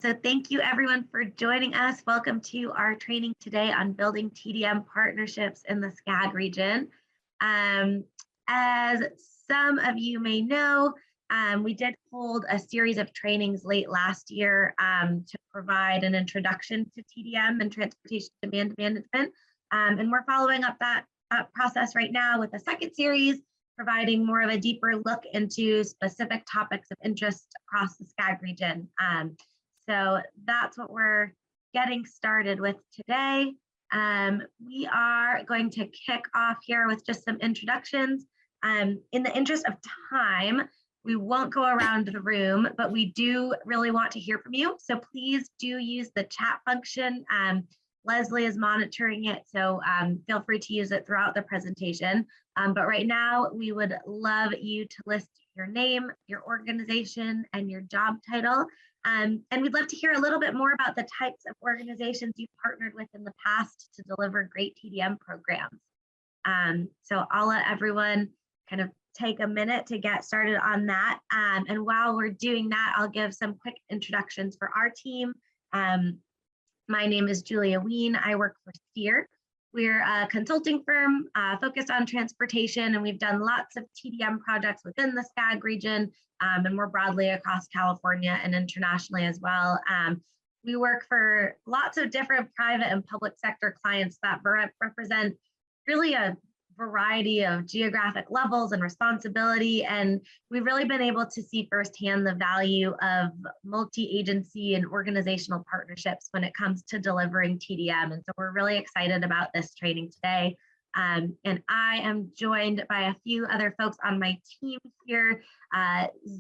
So thank you everyone for joining us. Welcome to our training today on building TDM partnerships in the Skaggs region. As some of you may know, we did hold a series of trainings late last year to provide an introduction to TDM and transportation demand management. And we're following up that process right now with a second series, providing more of a deeper look into specific topics of interest across the Skaggs region. So that's what we're getting started with today. We are going to kick off here with just some introductions. In the interest of time, we won't go around the room, but we do really want to hear from you. So please do use the chat function. Leslie is monitoring it, so feel free to use it throughout the presentation. But right now, we would love you to list your name, your organization, and your job title. And we'd love to hear a little bit more about the types of organizations you've partnered with in the past to deliver great TDM programs. So I'll let everyone kind of take a minute to get started on that. And while we're doing that, I'll give some quick introductions for our team. My name is Julia Ween. I work for Steer. We're a consulting firm focused on transportation, and we've done lots of TDM projects within the Skaggs region and more broadly across California and internationally as well. We work for lots of different private and public sector clients that represent really a variety of geographic levels and responsibility, and we've really been able to see firsthand the value of multi-agency and organizational partnerships when it comes to delivering TDM. And so we're really excited about this training today. And I am joined by a few other folks on my team here.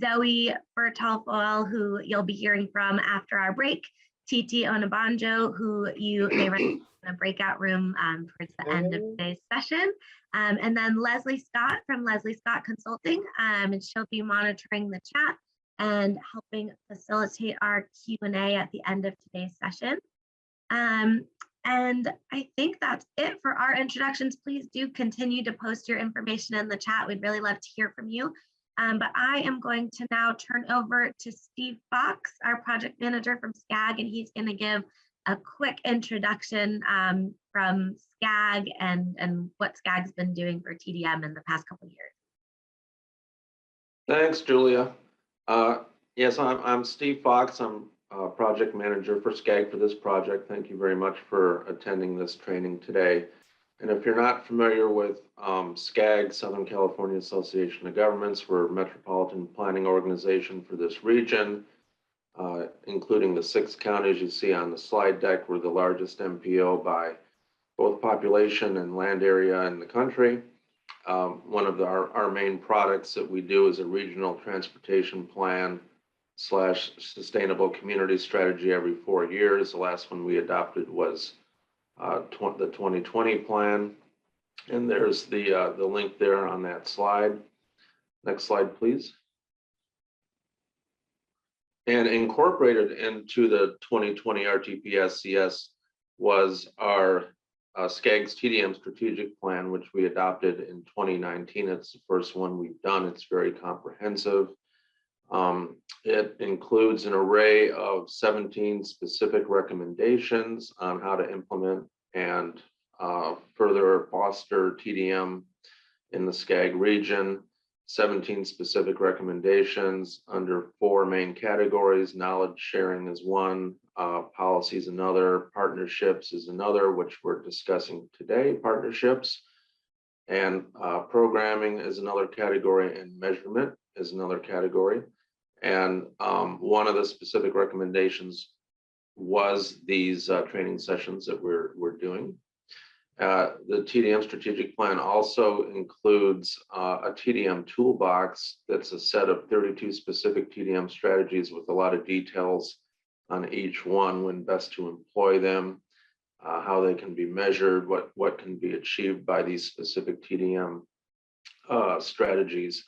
Zoe Bertolfoil, who you'll be hearing from after our break, Titi Onabanjo, who you may recognize in a breakout room towards the end of today's session. And then Leslie Scott from Leslie Scott Consulting, and she'll be monitoring the chat and helping facilitate our Q&A at the end of today's session. And I think that's it for our introductions. Please do continue to post your information in the chat. We'd really love to hear from you. But I am going to now turn over to Steve Fox, our project manager from Skaggs, and he's going to give a quick introduction from Skaggs and what Skaggs has been doing for TDM in the past couple of years. Thanks, Julia. Yes, I'm Steve Fox. I'm project manager for Skaggs for this project. Thank you very much for attending this training today. And if you're not familiar with Skaggs, Southern California Association of Governments, we're a metropolitan planning organization for this region, including the 6 counties you see on the slide deck. We're the largest MPO by both population and land area in the country. One of our main products that we do is a regional transportation plan / sustainable community strategy every 4 years. The last one we adopted was the 2020 plan. And there's the link there on that slide. Next slide, please. And incorporated into the 2020 RTP-SCS was our Skaggs TDM strategic plan, which we adopted in 2019. It's the first one we've done. It's very comprehensive. It includes an array of 17 specific recommendations on how to implement and further foster TDM in the Skaggs region. 17 specific recommendations under 4 main categories. Knowledge sharing is one, policies another, partnerships is another, which we're discussing today, partnerships. And programming is another category, and measurement is another category. And one of the specific recommendations was these training sessions that we're doing. The TDM strategic plan also includes a Tdm Toolbox that's a set of 32 specific TDM strategies with a lot of details on each one, when best to employ them, how they can be measured, what can be achieved by these specific TDM strategies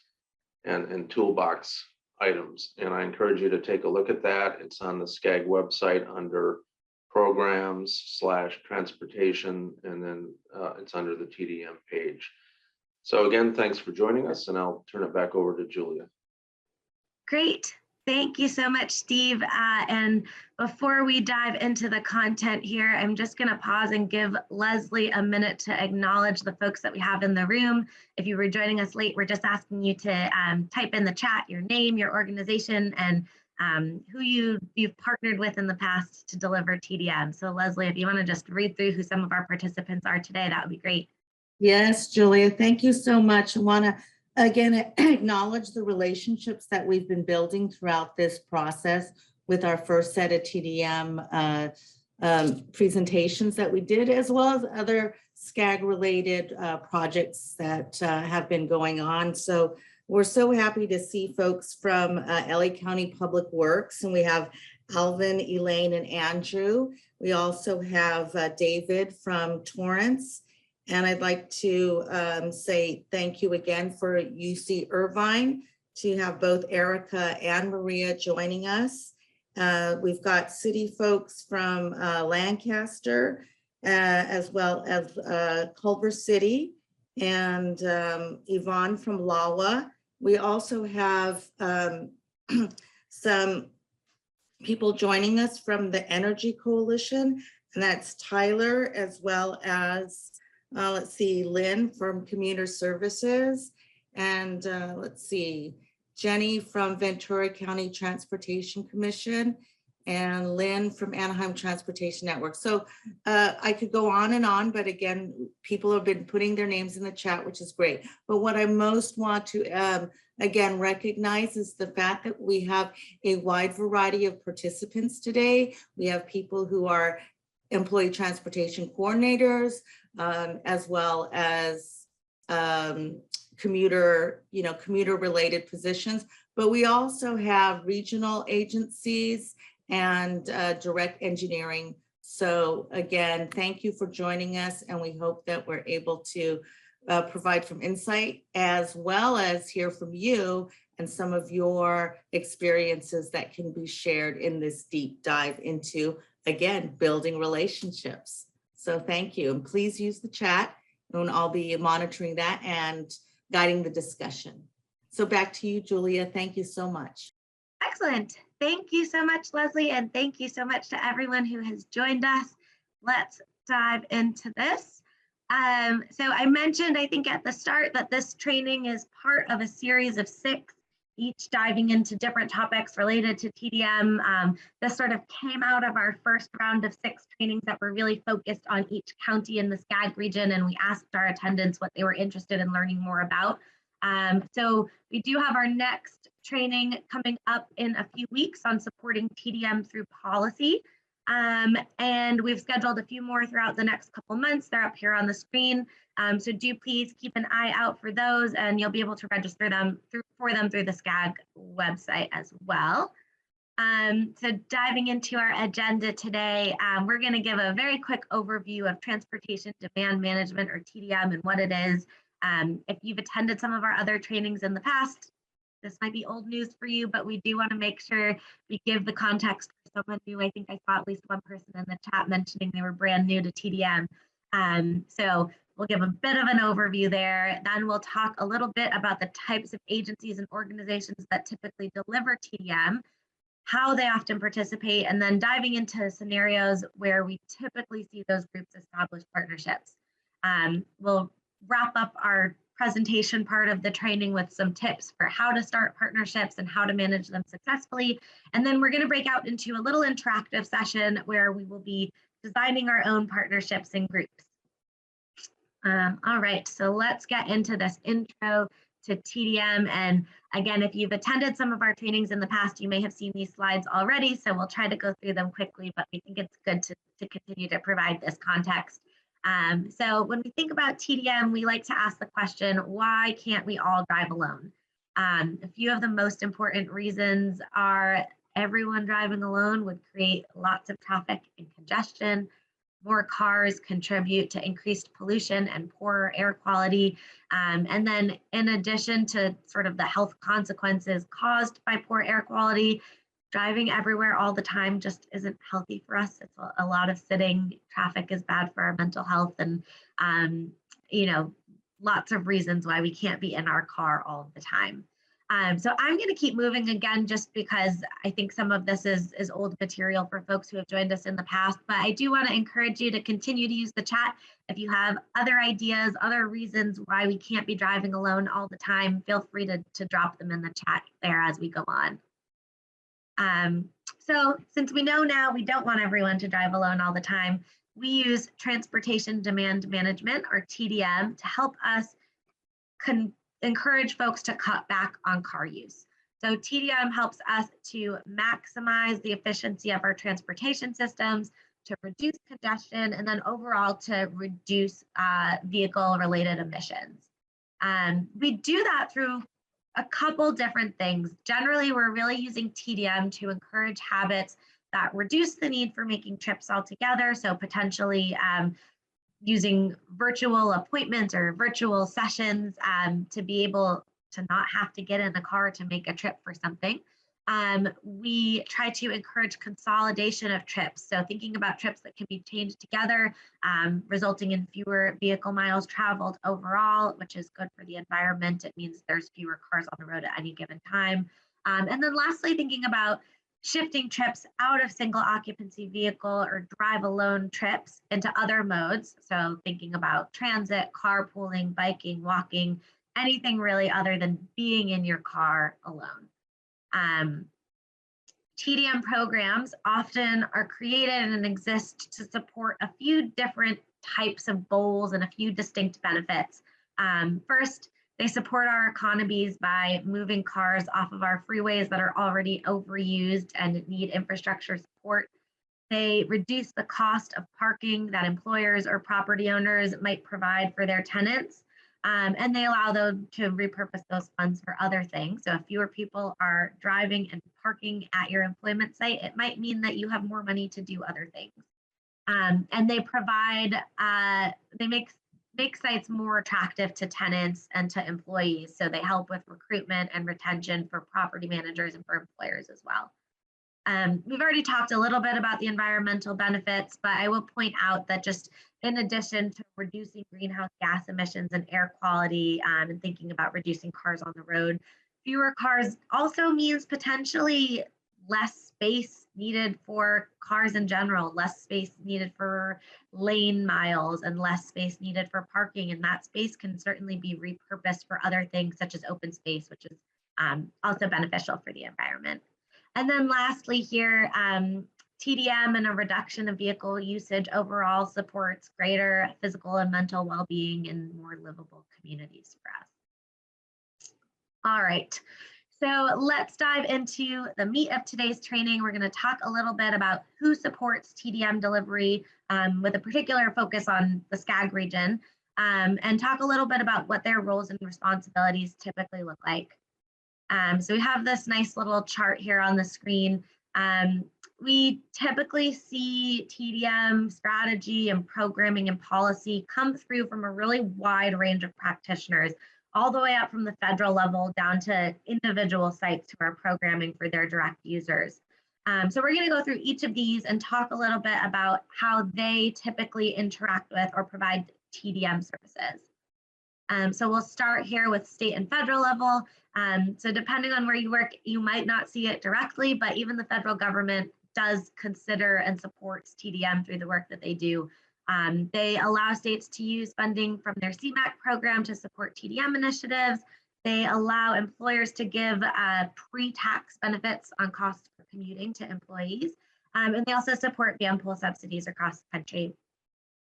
and toolbox items. And I encourage you to take a look at that. It's on the Skaggs website under programs / transportation, and then it's under the TDM page. So again, thanks for joining us, and I'll turn it back over to Julia. Great. Thank you so much, Steve. And before we dive into the content here, I'm just going to pause and give Leslie a minute to acknowledge the folks that we have in the room. If you were joining us late, we're just asking you to type in the chat your name, your organization, and who you've partnered with in the past to deliver TDM. So Leslie, if you want to just read through who some of our participants are today, that would be great. Yes, Julia, thank you so much. I want to again acknowledge the relationships that we've been building throughout this process with our first set of TDM presentations that we did, as well as other Skaggs related projects that have been going on. So we're so happy to see folks from LA County Public Works, and we have Alvin, Elaine, and Andrew. We also have David from Torrance. And I'd like to say thank you again for UC Irvine to have both Erica and Maria joining us. We've got city folks from Lancaster, as well as Culver City, and Yvonne from Lawa. We also have some people joining us from the Energy Coalition, and that's Tyler, as well as let's see, Lynn from Commuter Services, and let's see, Jenny from Ventura County Transportation Commission, and Lynn from Anaheim Transportation Network. So I could go on and on, but again, people have been putting their names in the chat, which is great. But what I most want to again recognize is the fact that we have a wide variety of participants today. We have people who are employee transportation coordinators, as well as commuter related positions. But we also have regional agencies and direct engineering. So again, thank you for joining us, and we hope that we're able to provide some insight, as well as hear from you and some of your experiences that can be shared in this deep dive into, again, building relationships. So thank you, and please use the chat, and I'll be monitoring that and guiding the discussion. So back to you, Julia. Thank you so much. Excellent. Thank you so much, Leslie, and thank you so much to everyone who has joined us. Let's dive into this. So I mentioned, I think at the start, that this training is part of a series of 6, each diving into different topics related to TDM. This sort of came out of our first round of 6 trainings that were really focused on each county in the Skaggs region, and we asked our attendants what they were interested in learning more about. So we do have our next training coming up in a few weeks on supporting TDM through policy. And we've scheduled a few more throughout the next couple months. They're up here on the screen. So do please keep an eye out for those, and you'll be able to register them for them through the Skaggs website as well. So diving into our agenda today, we're going to give a very quick overview of transportation demand management, or TDM, and what it is. If you've attended some of our other trainings in the past, this might be old news for you, but we do want to make sure we give the context for someone new. I think I saw at least one person in the chat mentioning they were brand new to TDM. So we'll give a bit of an overview there. Then we'll talk a little bit about the types of agencies and organizations that typically deliver TDM, how they often participate, and then diving into scenarios where we typically see those groups establish partnerships. We'll wrap up our presentation part of the training with some tips for how to start partnerships and how to manage them successfully. And then we're going to break out into a little interactive session where we will be designing our own partnerships and groups. All right, so let's get into this intro to TDM. And again, if you've attended some of our trainings in the past, you may have seen these slides already, so we'll try to go through them quickly, but we think it's good to continue to provide this context. So when we think about TDM, we like to ask the question, why can't we all drive alone? A few of the most important reasons are everyone driving alone would create lots of traffic and congestion. More cars contribute to increased pollution and poorer air quality. And then in addition to sort of the health consequences caused by poor air quality, driving everywhere all the time just isn't healthy for us. It's a lot of sitting. Traffic is bad for our mental health, and lots of reasons why we can't be in our car all the time. So I'm going to keep moving again, just because I think some of this is old material for folks who have joined us in the past, but I do want to encourage you to continue to use the chat. If you have other ideas, other reasons why we can't be driving alone all the time, feel free to drop them in the chat there as we go on. So since we know now we don't want everyone to drive alone all the time, we use Transportation Demand Management, or TDM, to help us encourage folks to cut back on car use. So TDM helps us to maximize the efficiency of our transportation systems, to reduce congestion, and then overall to reduce vehicle-related emissions. We do that through a couple different things. Generally, we're really using TDM to encourage habits that reduce the need for making trips altogether. So potentially using virtual appointments or virtual sessions to be able to not have to get in the car to make a trip for something. We try to encourage consolidation of trips. So thinking about trips that can be changed together, resulting in fewer vehicle miles traveled overall, which is good for the environment. It means there's fewer cars on the road at any given time. And then lastly, thinking about shifting trips out of single occupancy vehicle or drive alone trips into other modes. So thinking about transit, carpooling, biking, walking, anything really other than being in your car alone. TDM programs often are created and exist to support a few different types of goals and a few distinct benefits. First, they support our economies by moving cars off of our freeways that are already overused and need infrastructure support. They reduce the cost of parking that employers or property owners might provide for their tenants. And they allow them to repurpose those funds for other things. So if fewer people are driving and parking at your employment site, it might mean that you have more money to do other things. And they provide, they make sites more attractive to tenants and to employees. So they help with recruitment and retention for property managers and for employers as well. We've already talked a little bit about the environmental benefits, but I will point out that just in addition to reducing greenhouse gas emissions and air quality, and thinking about reducing cars on the road, fewer cars also means potentially less space needed for cars in general, less space needed for lane miles, and less space needed for parking. And that space can certainly be repurposed for other things such as open space, which is also beneficial for the environment. And then lastly here, TDM and a reduction of vehicle usage overall supports greater physical and mental well-being and more livable communities for us. All right, so let's dive into the meat of today's training. We're going to talk a little bit about who supports TDM delivery with a particular focus on the Skaggs region, and talk a little bit about what their roles and responsibilities typically look like. So we have this nice little chart here on the screen. We typically see TDM strategy and programming and policy come through from a really wide range of practitioners, all the way up from the federal level down to individual sites who are programming for their direct users. So we're going to go through each of these and talk a little bit about how they typically interact with or provide TDM services. So we'll start here with state and federal level. So depending on where you work, you might not see it directly, but even the federal government does consider and supports TDM through the work that they do. They allow states to use funding from their CMAQ program to support TDM initiatives. They allow employers to give pre-tax benefits on costs for commuting to employees. And they also support van pool subsidies across the country.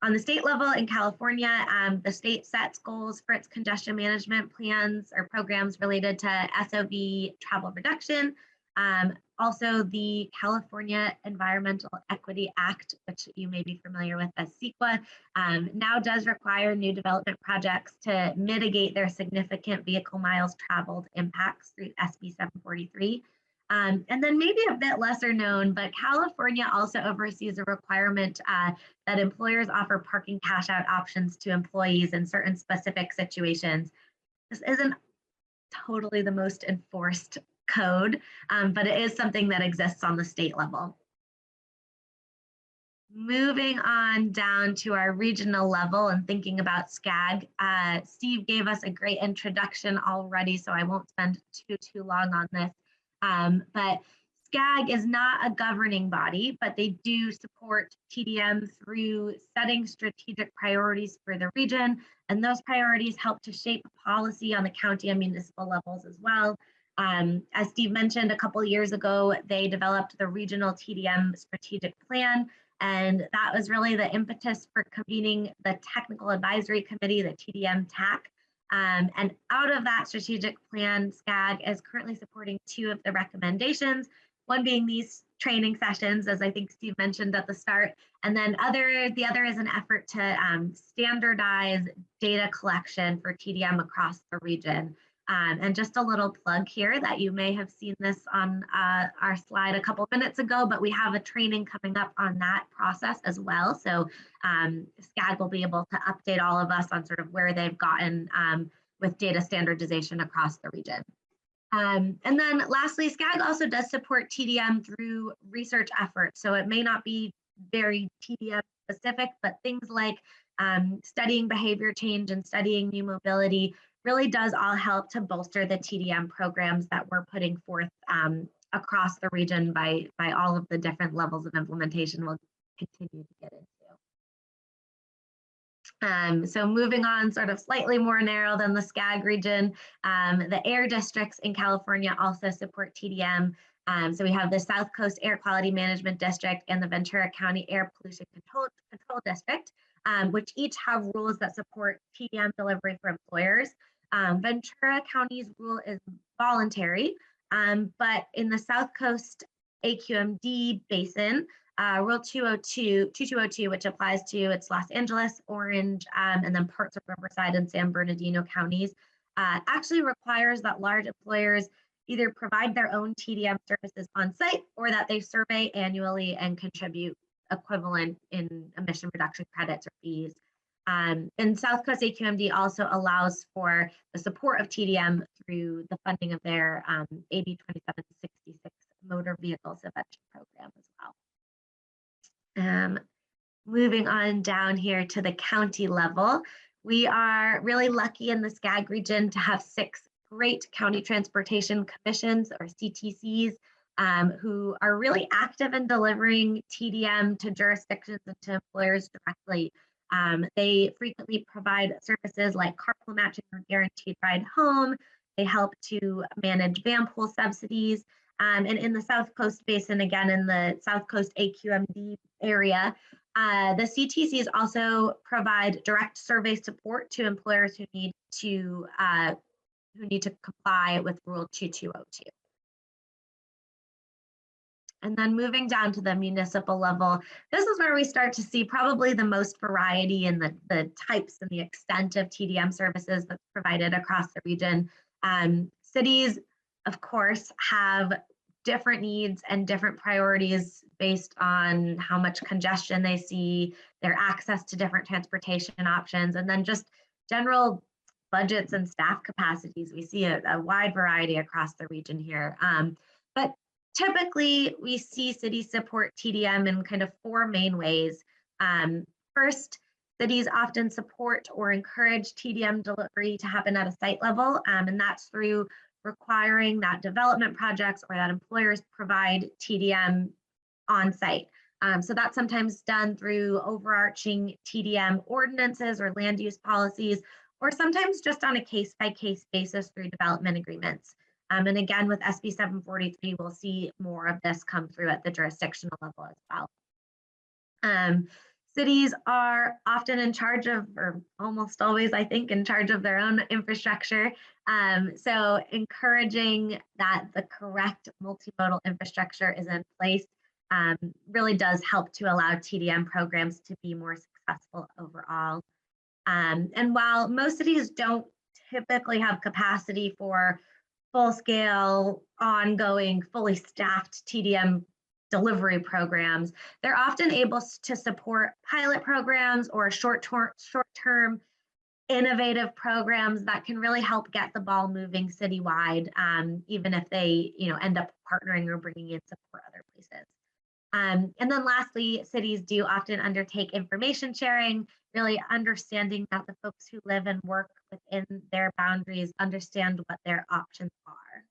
On the state level in California, the state sets goals for its congestion management plans or programs related to SOV travel reduction. Also, the California Environmental Equity Act, which you may be familiar with as CEQA, now does require new development projects to mitigate their significant vehicle miles traveled impacts through SB 743. And then maybe a bit lesser known, but California also oversees a requirement that employers offer parking cash out options to employees in certain specific situations. This isn't totally the most enforced code, but it is something that exists on the state level. moving on down to our regional level and thinking about Skaggs, Steve gave us a great introduction already, so I won't spend too long on this. But Skaggs is not a governing body, but they do support TDM through setting strategic priorities for the region, and those priorities help to shape policy on the county and municipal levels as well. As Steve mentioned, a couple of years ago, they developed the regional TDM strategic plan, and that was really the impetus for convening the Technical Advisory Committee, the TDM TAC. And out of that strategic plan, Skaggs is currently supporting 2 of the recommendations, one being these training sessions, as I think Steve mentioned at the start, and then the other is an effort to standardize data collection for TDM across the region. And just a little plug here that you may have seen this on our slide a couple minutes ago, but we have a training coming up on that process as well. So Skaggs will be able to update all of us on sort of where they've gotten with data standardization across the region. And then lastly, Skaggs also does support TDM through research efforts. So it may not be very TDM specific, but things like studying behavior change and studying new mobility really does all help to bolster the TDM programs that we're putting forth across the region by all of the different levels of implementation we'll continue to get into. So moving on, sort of slightly more narrow than the Skaggs region, the air districts in California also support TDM. So we have the South Coast Air Quality Management District and the Ventura County Air Pollution Control District, which each have rules that support TDM delivery for employers. Ventura County's rule is voluntary, but in the South Coast AQMD basin, Rule 2202, which applies to it's Los Angeles, Orange, and then parts of Riverside and San Bernardino counties, actually requires that large employers either provide their own TDM services on site or that they survey annually and contribute equivalent in emission reduction credits or fees. And South Coast AQMD also allows for the support of TDM through the funding of their AB 2766 motor vehicle subvention program as well. Moving on down here to the county level, we are really lucky in the Skaggs region to have 6 great county transportation commissions or CTCs who are really active in delivering TDM to jurisdictions and to employers directly. They frequently provide services like carpool matching or guaranteed ride home. They help to manage van pool subsidies. And in the South Coast Basin, again, in the South Coast AQMD area, the CTCs also provide direct survey support to employers who need to comply with Rule 2202. And then moving down to the municipal level, this is where we start to see probably the most variety in the types and the extent of TDM services that's provided across the region. Cities, of course, have different needs and different priorities based on how much congestion they see, their access to different transportation options, and then just general budgets and staff capacities. We see a wide variety across the region here. But typically, we see cities support TDM in kind of 4 main ways. First, cities often support or encourage TDM delivery to happen at a site level, and that's through requiring that development projects or that employers provide TDM on site. So that's sometimes done through overarching TDM ordinances or land use policies, or sometimes just on a case-by-case basis through development agreements. And again, with SB 743, we'll see more of this come through at the jurisdictional level as well. Cities are often in charge of, or almost always, I think, in charge of their own infrastructure. So encouraging that the correct multimodal infrastructure is in place really does help to allow TDM programs to be more successful overall. And while most cities don't typically have capacity for full-scale, ongoing, fully staffed TDM delivery programs, they're often able to support pilot programs or short-term innovative programs that can really help get the ball moving citywide, even if they end up partnering or bringing in support other places. And then lastly, cities do often undertake information sharing, really understanding that the folks who live and work within their boundaries understand what their options are.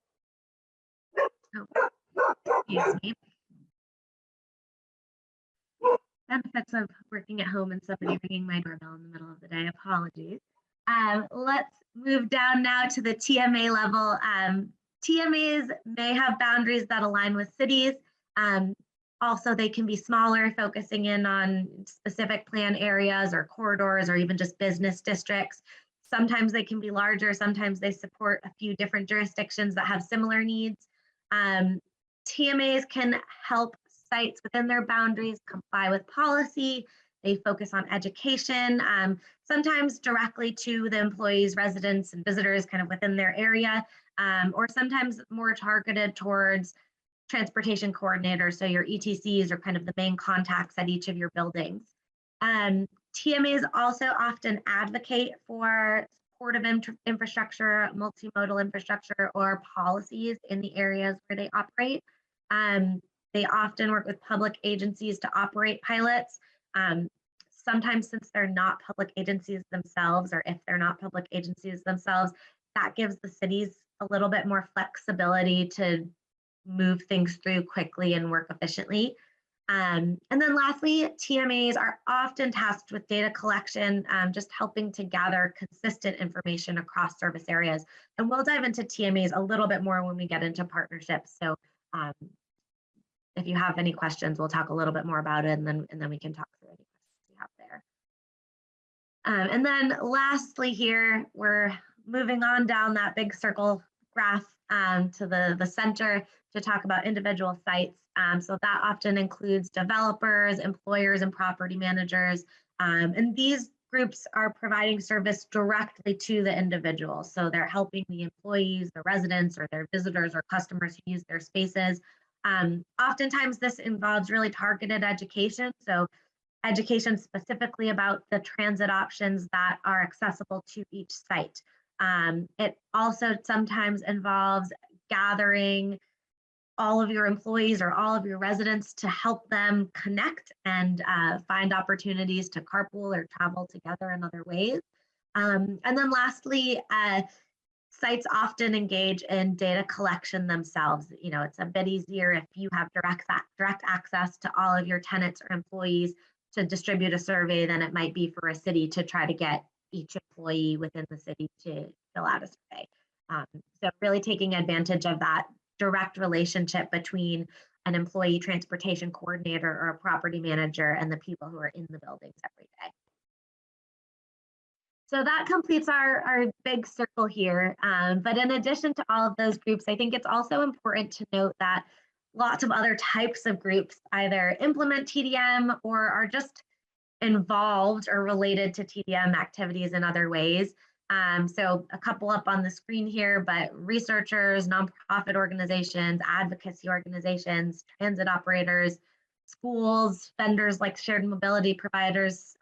Oh, excuse me. Benefits of working at home and somebody ringing my doorbell in the middle of the day. Apologies. Let's move down now to the TMA level. TMAs may have boundaries that align with cities. Also, they can be smaller, focusing in on specific plan areas or corridors or even just business districts. Sometimes they can be larger. Sometimes they support a few different jurisdictions that have similar needs. TMAs can help sites within their boundaries comply with policy. They focus on education, sometimes directly to the employees, residents, and visitors kind of within their area, or sometimes more targeted towards transportation coordinators, so your ETCs are kind of the main contacts at each of your buildings. TMAs also often advocate for supportive infrastructure, multimodal infrastructure, or policies in the areas where they operate. They often work with public agencies to operate pilots. Sometimes, since they're not public agencies themselves, or if they're not public agencies themselves, that gives the cities a little bit more flexibility to move things through quickly and work efficiently. And then lastly, TMAs are often tasked with data collection, just helping to gather consistent information across service areas. And we'll dive into TMAs a little bit more when we get into partnerships. So if you have any questions, we'll talk a little bit more about it, and then we can talk through any questions we have there. And then lastly here, we're moving on down that big circle graph to the center to talk about individual sites. So that often includes developers, employers, and property managers. And these groups are providing service directly to the individual. So they're helping the employees, the residents, or their visitors or customers who use their spaces. Oftentimes this involves really targeted education. So education specifically about the transit options that are accessible to each site. It also sometimes involves gathering all of your employees or all of your residents to help them connect and find opportunities to carpool or travel together in other ways. And then lastly, sites often engage in data collection themselves. You know, it's a bit easier if you have direct access to all of your tenants or employees to distribute a survey than it might be for a city to try to get each employee within the city to fill out a survey. So really taking advantage of that direct relationship between an employee transportation coordinator or a property manager and the people who are in the buildings every day. So that completes our big circle here. But in addition to all of those groups, I think it's also important to note that lots of other types of groups either implement TDM or are just involved or related to TDM activities in other ways. So a couple up on the screen here, but researchers, nonprofit organizations, advocacy organizations, transit operators, schools, vendors like shared mobility providers,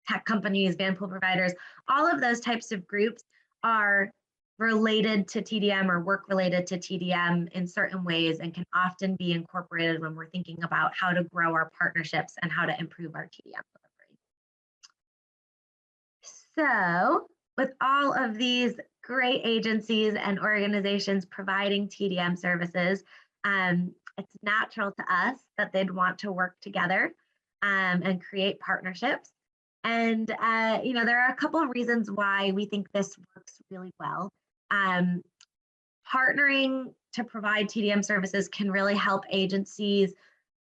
tech companies, van pool providers, all of those types of groups are related to TDM or work related to TDM in certain ways and can often be incorporated when we're thinking about how to grow our partnerships and how to improve our TDM delivery. So with all of these great agencies and organizations providing TDM services, it's natural to us that they'd want to work together and create partnerships. And you know, there are a couple of reasons why we think this works really well. Partnering to provide TDM services can really help agencies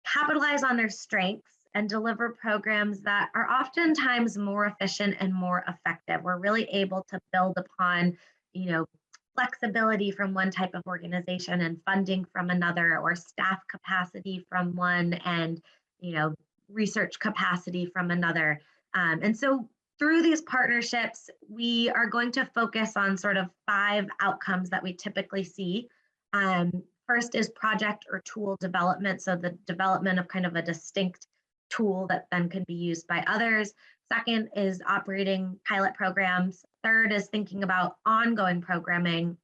capitalize on their strengths and deliver programs that are oftentimes more efficient and more effective. We're really able to build upon, you know, flexibility from one type of organization and funding from another, or staff capacity from one and, you know, research capacity from another. And so through these partnerships, we are going to focus on sort of 5 outcomes that we typically see. First is project or tool development. So the development of kind of a distinct tool that then can be used by others. Second is operating pilot programs. Third is thinking about ongoing programming.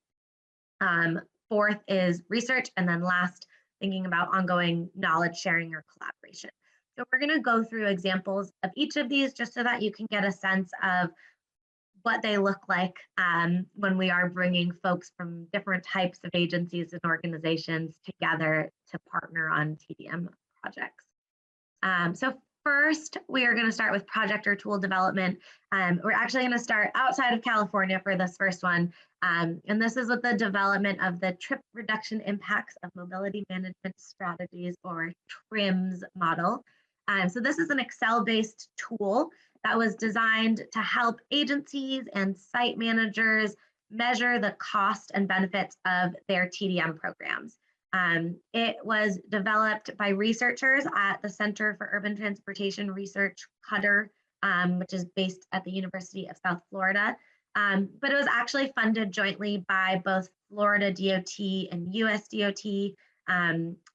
Fourth is research. And then last thinking about ongoing knowledge sharing or collaboration. So we're going to go through examples of each of these just so that you can get a sense of what they look like when we are bringing folks from different types of agencies and organizations together to partner on TDM projects. So first, we are going to start with Projector tool development. We're actually going to start outside of California for this first one. And this is with the development of the Trip Reduction Impacts of Mobility Management Strategies, or TRIMS model. So this is an Excel-based tool that was designed to help agencies and site managers measure the cost and benefits of their TDM programs. It was developed by researchers at the Center for Urban Transportation Research, Qatar, which is based at the University of South Florida. But it was actually funded jointly by both Florida DOT and US DOT.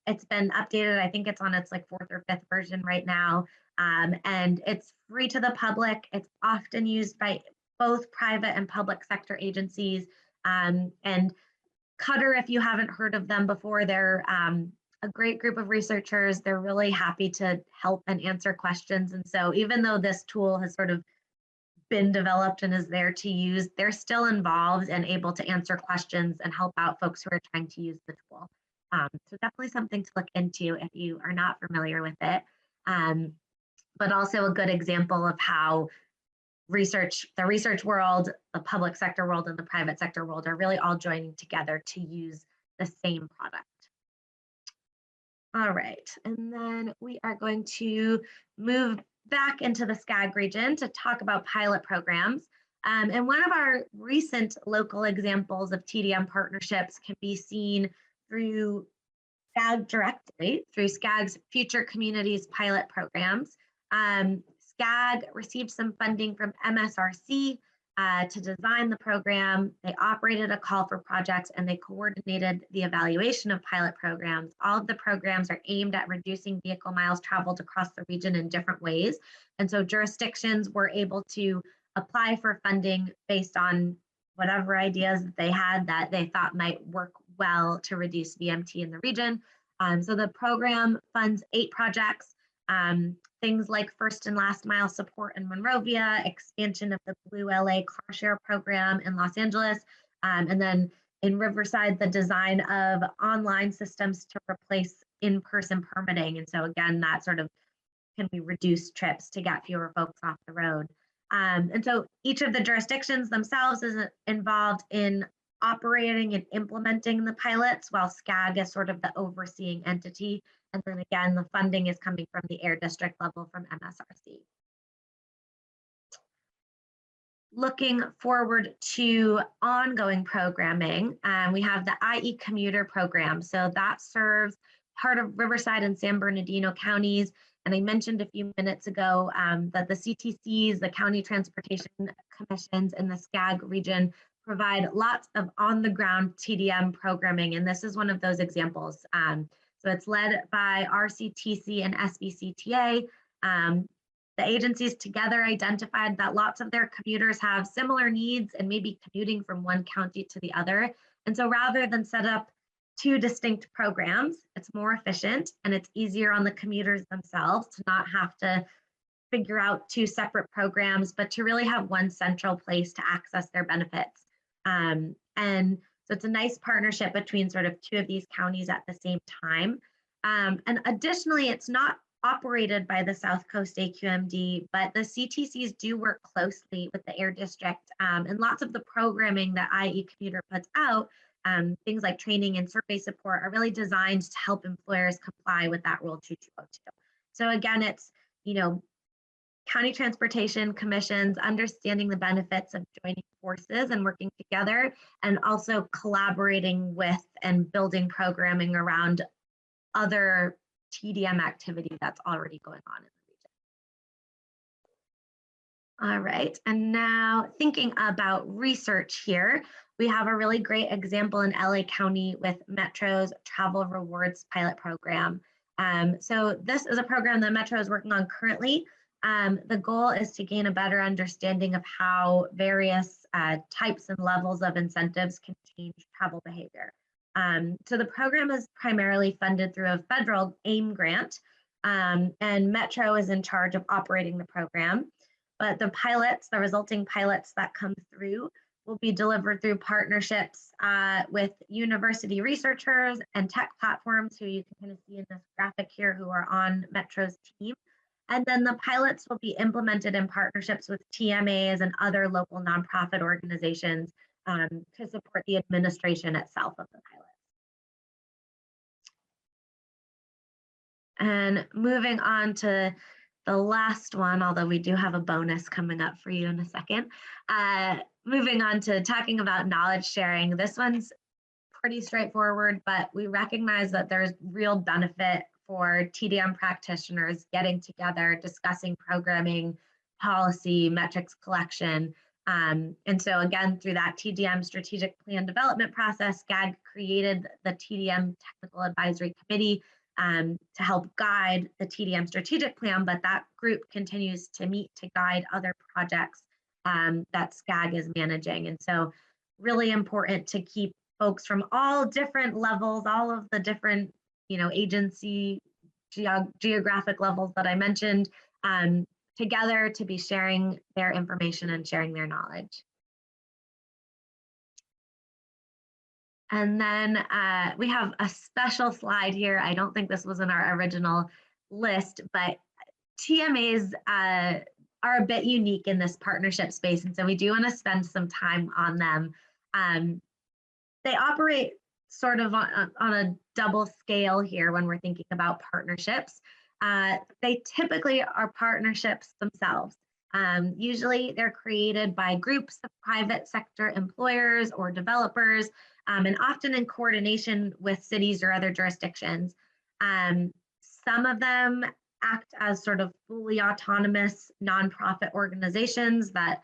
It's been updated. I think it's on its like 4th or 5th version right now. And it's free to the public. It's often used by both private and public sector agencies. And Qatar, if you haven't heard of them before, they're a great group of researchers. They're really happy to help and answer questions. And so even though this tool has sort of been developed and is there to use, they're still involved and able to answer questions and help out folks who are trying to use the tool. So definitely something to look into if you are not familiar with it. But also a good example of how the research world, the public sector world, and the private sector world are really all joining together to use the same product. All right, and then we are going to move back into the Skaggs region to talk about pilot programs. And one of our recent local examples of TDM partnerships can be seen through Skaggs directly, through Skaggs Future Communities pilot programs. Skaggs received some funding from MSRC to design the program. They operated a call for projects and they coordinated the evaluation of pilot programs. All of the programs are aimed at reducing vehicle miles traveled across the region in different ways. And so jurisdictions were able to apply for funding based on whatever ideas that they had that they thought might work well to reduce VMT in the region. So the program funds 8 projects. Things like first and last mile support in Monrovia, expansion of the Blue LA car share program in Los Angeles, and then in Riverside, the design of online systems to replace in-person permitting. And so again, that sort of can we reduce trips to get fewer folks off the road. And so each of the jurisdictions themselves is involved in operating and implementing the pilots, while Skaggs is sort of the overseeing entity. And then again, the funding is coming from the Air District level from MSRC. Looking forward to ongoing programming, we have the IE commuter program. So that serves part of Riverside and San Bernardino counties. And I mentioned a few minutes ago that the CTCs, the County Transportation Commissions in the Skaggs region, provide lots of on-the-ground TDM programming. And this is one of those examples. So it's led by RCTC and SBCTA. The agencies together identified that lots of their commuters have similar needs and maybe commuting from one county to the other. And so rather than set up 2 distinct programs, it's more efficient and it's easier on the commuters themselves to not have to figure out 2 separate programs, but to really have one central place to access their benefits. And so it's a nice partnership between sort of 2 of these counties at the same time. And additionally, it's not operated by the South Coast AQMD, but the CTCs do work closely with the Air District, and lots of the programming that IE Commuter puts out, things like training and survey support, are really designed to help employers comply with that Rule 2202. So again, it's, county transportation commissions understanding the benefits of joining forces and working together, and also collaborating with and building programming around other TDM activity that's already going on in the region. All right, and now thinking about research here, we have a really great example in LA County with Metro's Travel Rewards Pilot Program. So this is a program that Metro is working on currently. The goal is to gain a better understanding of how various types and levels of incentives can change travel behavior. So the program is primarily funded through a federal AIM grant, and Metro is in charge of operating the program. But the pilots, the resulting pilots that come through, will be delivered through partnerships with university researchers and tech platforms, who you can kind of see in this graphic here, who are on Metro's team. And then the pilots will be implemented in partnerships with TMAs and other local nonprofit organizations to support the administration itself of the pilot. And moving on to the last one, although we do have a bonus coming up for you in a second. Moving on to talking about knowledge sharing. This one's pretty straightforward, but we recognize that there's real benefit for TDM practitioners getting together, discussing programming, policy, metrics collection. And so again, through that TDM strategic plan development process, Skaggs created the TDM Technical Advisory Committee to help guide the TDM strategic plan, but that group continues to meet to guide other projects that Skaggs is managing. And so really important to keep folks from all different levels, all of the different, agency geographic levels that I mentioned, together to be sharing their information and sharing their knowledge. And then we have a special slide here. I don't think this was in our original list, but TMAs are a bit unique in this partnership space. And so we do want to spend some time on them. They operate sort of on a double scale here when we're thinking about partnerships. They typically are partnerships themselves. Usually they're created by groups of private sector employers or developers, and often in coordination with cities or other jurisdictions. Some of them act as sort of fully autonomous nonprofit organizations that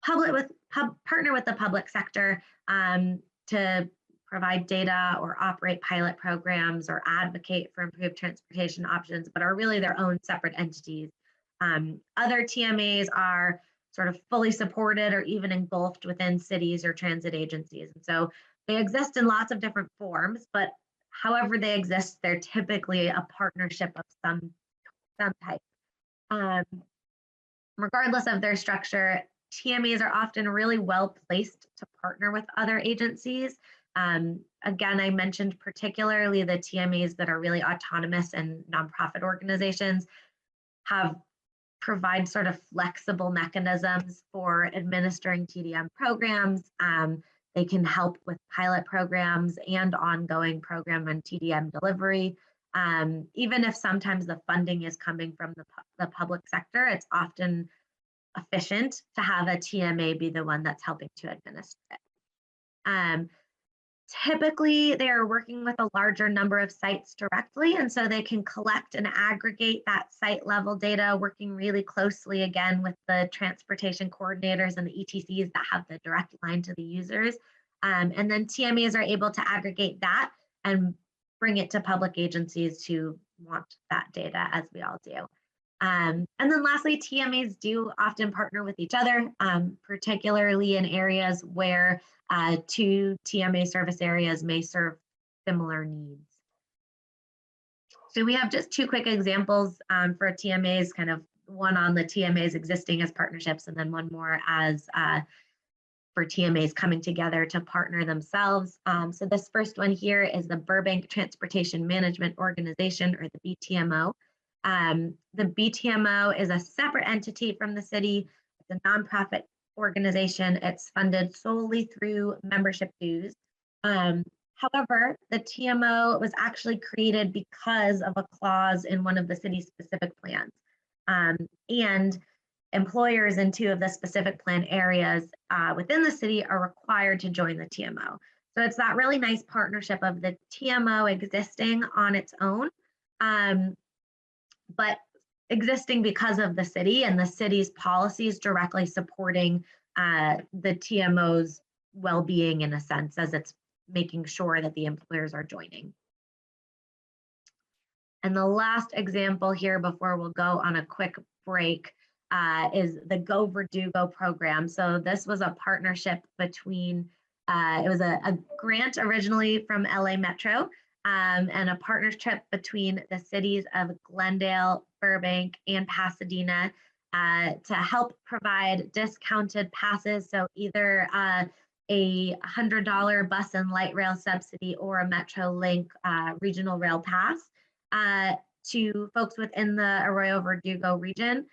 partner with the public sector to provide data or operate pilot programs or advocate for improved transportation options, but are really their own separate entities. Other TMAs are sort of fully supported or even engulfed within cities or transit agencies. And so they exist in lots of different forms, but however they exist, they're typically a partnership of some type. Regardless of their structure, TMAs are often really well placed to partner with other agencies. Again, I mentioned particularly the TMAs that are really autonomous and nonprofit organizations provide sort of flexible mechanisms for administering TDM programs. They can help with pilot programs and ongoing program and TDM delivery. Even if sometimes the funding is coming from the public sector, it's often efficient to have a TMA be the one that's helping to administer it. Typically, they are working with a larger number of sites directly, and so they can collect and aggregate that site level data, working really closely again with the transportation coordinators and the ETCs that have the direct line to the users. And then TMAs are able to aggregate that and bring it to public agencies who want that data, as we all do. And then lastly, TMAs do often partner with each other, particularly in areas where two TMA service areas may serve similar needs. So we have just two quick examples for TMAs, kind of one on the TMAs existing as partnerships, and then one more as for TMAs coming together to partner themselves. So this first one here is the Burbank Transportation Management Organization, or the BTMO. The BTMO is a separate entity from the city. It's a nonprofit organization. It's funded solely through membership dues. However, the TMO was actually created because of a clause in one of the city's specific plans. And employers in two of the specific plan areas within the city are required to join the TMO. So it's that really nice partnership of the TMO existing on its own, but existing because of the city and the city's policies directly supporting the TMO's well-being, in a sense, as it's making sure that the employers are joining. And the last example here before we'll go on a quick break is the Verdugo Program. So this was a partnership between It was a grant originally from LA Metro, and a partnership between the cities of Glendale, Burbank, and Pasadena to help provide discounted passes. So either a $100 bus and light rail subsidy or a MetroLink regional rail pass to folks within the Arroyo Verdugo region.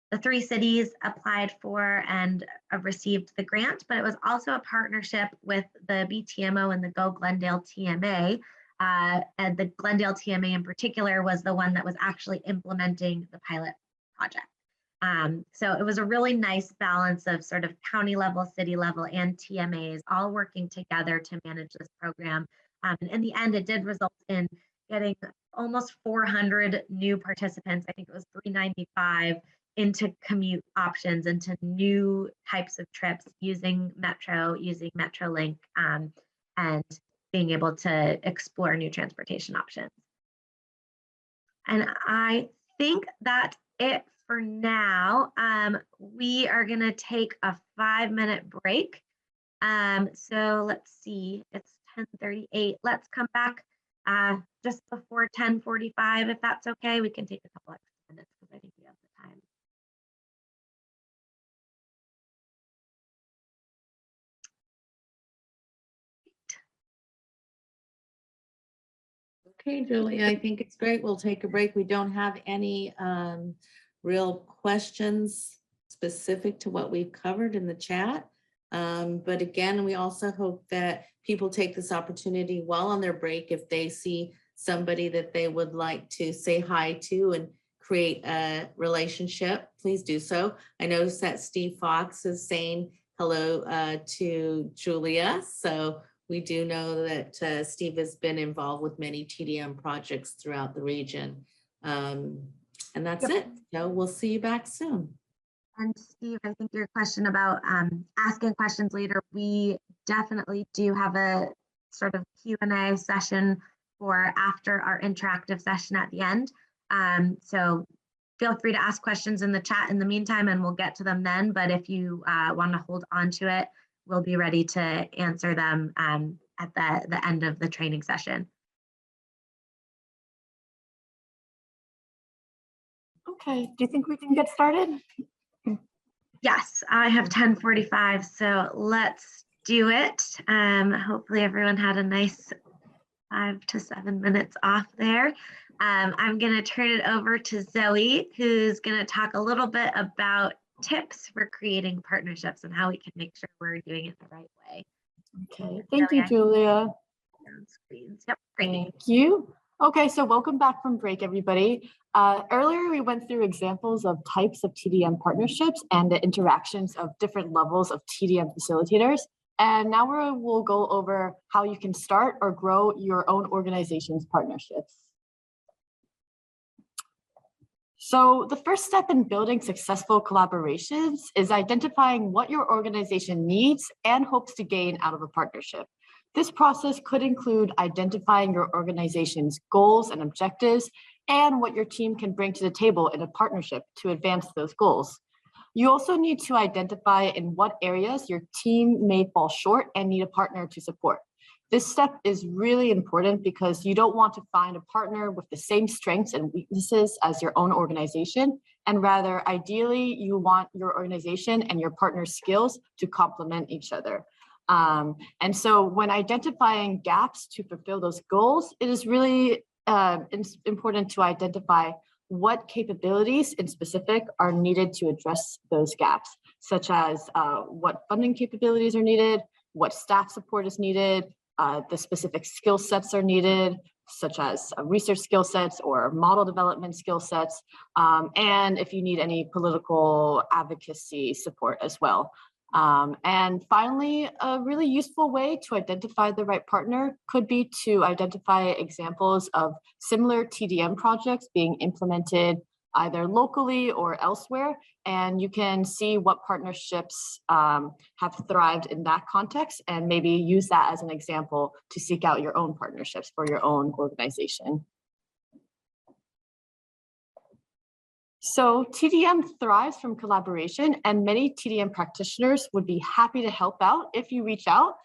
The 3 cities applied for and received the grant, but it was also a partnership with the BTMO and the Go Glendale TMA. And the Glendale TMA in particular was the one that was actually implementing the pilot project. So it was a really nice balance of sort of county level, city level, and TMAs all working together to manage this program. And in the end, it did result in getting almost 400 new participants. I think it was 395 into commute options, into new types of trips using Metro, using MetroLink, and being able to explore new transportation options. And I think that's it for now. We are gonna take a 5-minute break. So let's see, it's 10:38. Let's come back just before 10:45, if that's okay. We can take a couple extra minutes because I think we have the time. Okay, Julie, I think it's great. We'll take a break. We don't have any real questions specific to what we've covered in the chat. But again, we also hope that people take this opportunity while on their break, if they see somebody that they would like to say hi to and create a relationship, please do so. I noticed that Steve Fox is saying hello to Julia. So we do know that Steve has been involved with many TDM projects throughout the region. And that's it. So we'll see you back soon. And Steve, I think your question about asking questions later, we definitely do have a sort of Q&A session for after our interactive session at the end. So feel free to ask questions in the chat in the meantime, and we'll get to them then. But if you want to hold on to it, we'll be ready to answer them at the end of the training session. Okay, do you think we can get started? Yes, I have 10:45, so let's do it. Hopefully everyone had a nice 5 to 7 minutes off there. I'm going to turn it over to Zoe, who's going to talk a little bit about tips for creating partnerships and how we can make sure we're doing it the right way. Okay, thank you, Julia. Yep, great. Thank you. Okay, so welcome back from break, everybody. Earlier, we went through examples of types of TDM partnerships and the interactions of different levels of TDM facilitators. And now we'll go over how you can start or grow your own organization's partnerships. So the first step in building successful collaborations is identifying what your organization needs and hopes to gain out of a partnership. This process could include identifying your organization's goals and objectives and what your team can bring to the table in a partnership to advance those goals. You also need to identify in what areas your team may fall short and need a partner to support. This step is really important because you don't want to find a partner with the same strengths and weaknesses as your own organization, and rather, ideally, you want your organization and your partner's skills to complement each other. And so when identifying gaps to fulfill those goals, it is really important to identify what capabilities in specific are needed to address those gaps, such as what funding capabilities are needed, what staff support is needed, the specific skill sets are needed, such as research skill sets or model development skill sets, and if you need any political advocacy support as well. And finally, a really useful way to identify the right partner could be to identify examples of similar TDM projects being implemented either locally or elsewhere, and you can see what partnerships have thrived in that context and maybe use that as an example to seek out your own partnerships for your own organization. So TDM thrives from collaboration, and many TDM practitioners would be happy to help out if you reach out.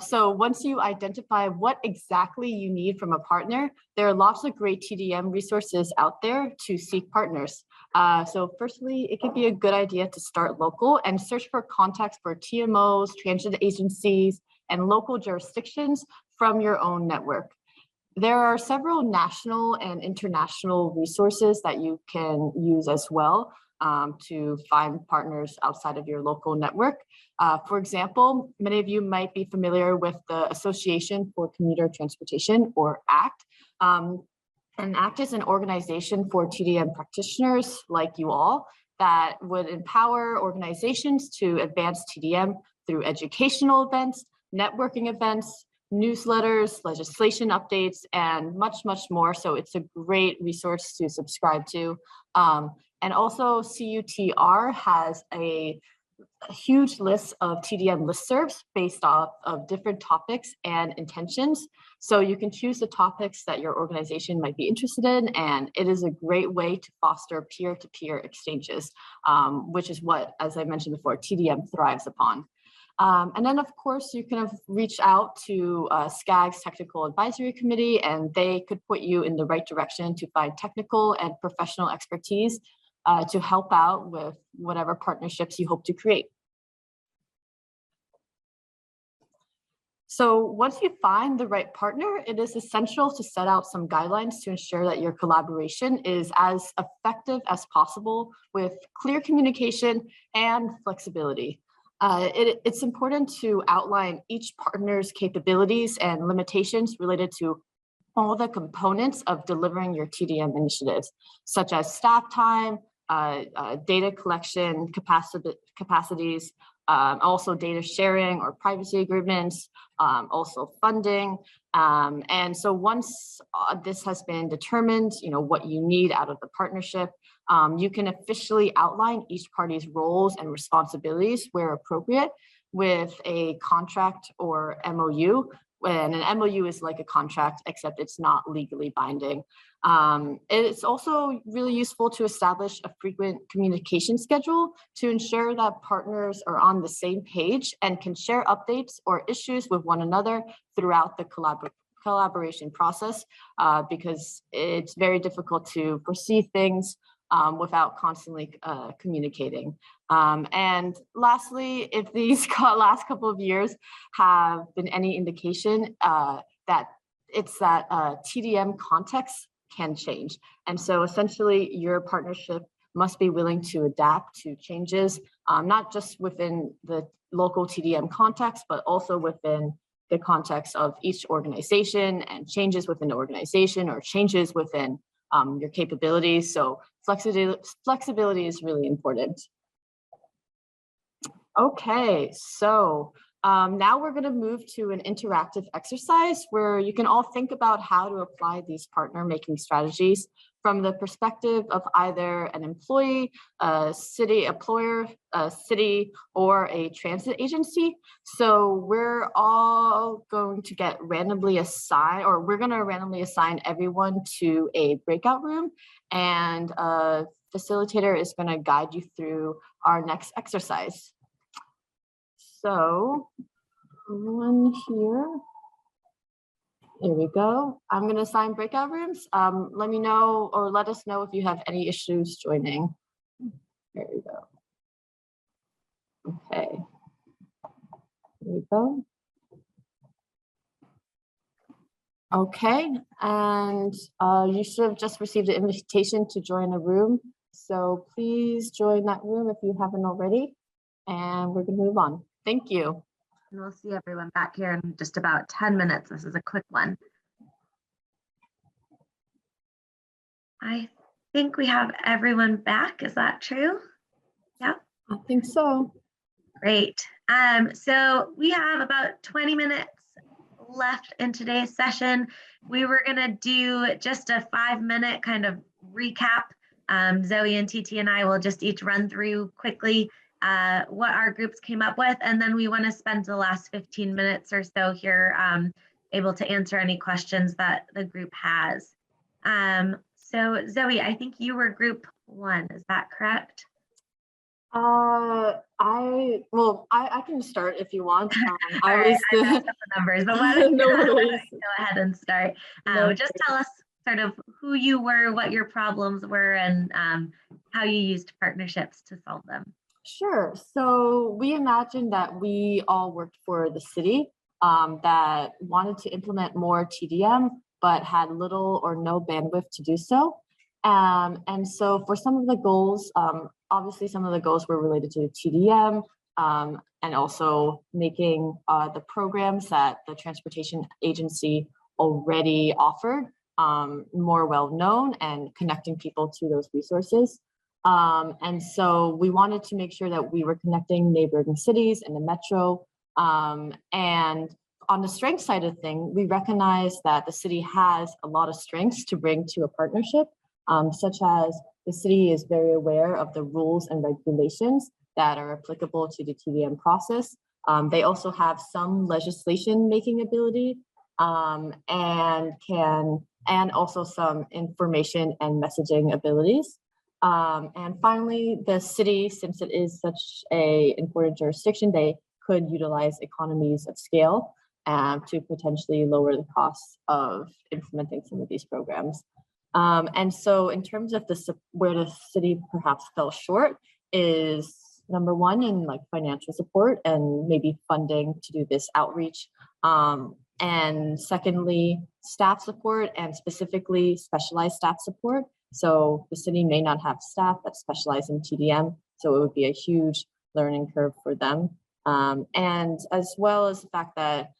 So once you identify what exactly you need from a partner, there are lots of great TDM resources out there to seek partners. So firstly, it could be a good idea to start local and search for contacts for TMOs, transit agencies, and local jurisdictions from your own network. There are several national and international resources that you can use as well to find partners outside of your local network. For example, many of you might be familiar with the Association for Commuter Transportation, or ACT. And ACT is an organization for TDM practitioners like you all that would empower organizations to advance TDM through educational events, networking events, newsletters, legislation updates, and much, much more. So it's a great resource to subscribe to. And also CUTR has a huge list of TDM listservs based off of different topics and intentions. So you can choose the topics that your organization might be interested in, and it is a great way to foster peer-to-peer exchanges, which is what, as I mentioned before, TDM thrives upon. And then, of course, you can reach out to Skaggs Technical Advisory Committee, and they could put you in the right direction to find technical and professional expertise to help out with whatever partnerships you hope to create. So once you find the right partner, it is essential to set out some guidelines to ensure that your collaboration is as effective as possible with clear communication and flexibility. It's important to outline each partner's capabilities and limitations related to all the components of delivering your TDM initiatives, such as staff time, data collection capacities, also data sharing or privacy agreements, also funding. And so once this has been determined, what you need out of the partnership, you can officially outline each party's roles and responsibilities where appropriate with a contract or MOU. And an MOU is like a contract, except it's not legally binding. It's also really useful to establish a frequent communication schedule to ensure that partners are on the same page and can share updates or issues with one another throughout the collaboration process, because it's very difficult to foresee things without constantly communicating. And lastly, if these last couple of years have been any indication, that TDM context can change. And so essentially your partnership must be willing to adapt to changes, not just within the local TDM context, but also within the context of each organization, and changes within the organization or changes within your capabilities. So flexibility is really important. Okay, so now we're going to move to an interactive exercise where you can all think about how to apply these partner making strategies from the perspective of either an employee, a city employer, a city, or a transit agency. So we're all going to get randomly assigned, or we're going to randomly assign everyone to a breakout room, and a facilitator is going to guide you through our next exercise. So everyone here we go. I'm going to assign breakout rooms. Let me know, or let us know if you have any issues joining. There we go. Okay. There we go. Okay, and you should have just received an invitation to join a room. So please join that room if you haven't already, and we're going to move on. Thank you. And we'll see everyone back here in just about 10 minutes. This is a quick one. I think we have everyone back. Is that true? Yeah. I think so. Great. So we have about 20 minutes left in today's session. We were going to do just a 5-minute kind of recap. Zoe and TT and I will just each run through quickly what our groups came up with, and then we want to spend the last 15 minutes or so here able to answer any questions that the group has. So Zoe, I think you were group 1, is that correct? I can start if you want. All right, I messed up the numbers, but why don't you No worries. go ahead and start. No Just tell us sort of who you were, what your problems were, and how you used partnerships to solve them. Sure. So we imagined that we all worked for the city that wanted to implement more TDM, but had little or no bandwidth to do so. And so for some of the goals, obviously some of the goals were related to TDM and also making the programs that the transportation agency already offered more well-known and connecting people to those resources. And so we wanted to make sure that we were connecting neighboring cities and the metro. And on the strength side of things, we recognize that the city has a lot of strengths to bring to a partnership, such as the city is very aware of the rules and regulations that are applicable to the TDM process. They also have some legislation making ability and also some information and messaging abilities. And finally, the city, since it is such an important jurisdiction, they could utilize economies of scale to potentially lower the costs of implementing some of these programs. And so in terms of where the city perhaps fell short is number one in like financial support and maybe funding to do this outreach. And secondly, staff support and specifically specialized staff support. So the city may not have staff that specialize in TDM, so it would be a huge learning curve for them. And as well as the fact that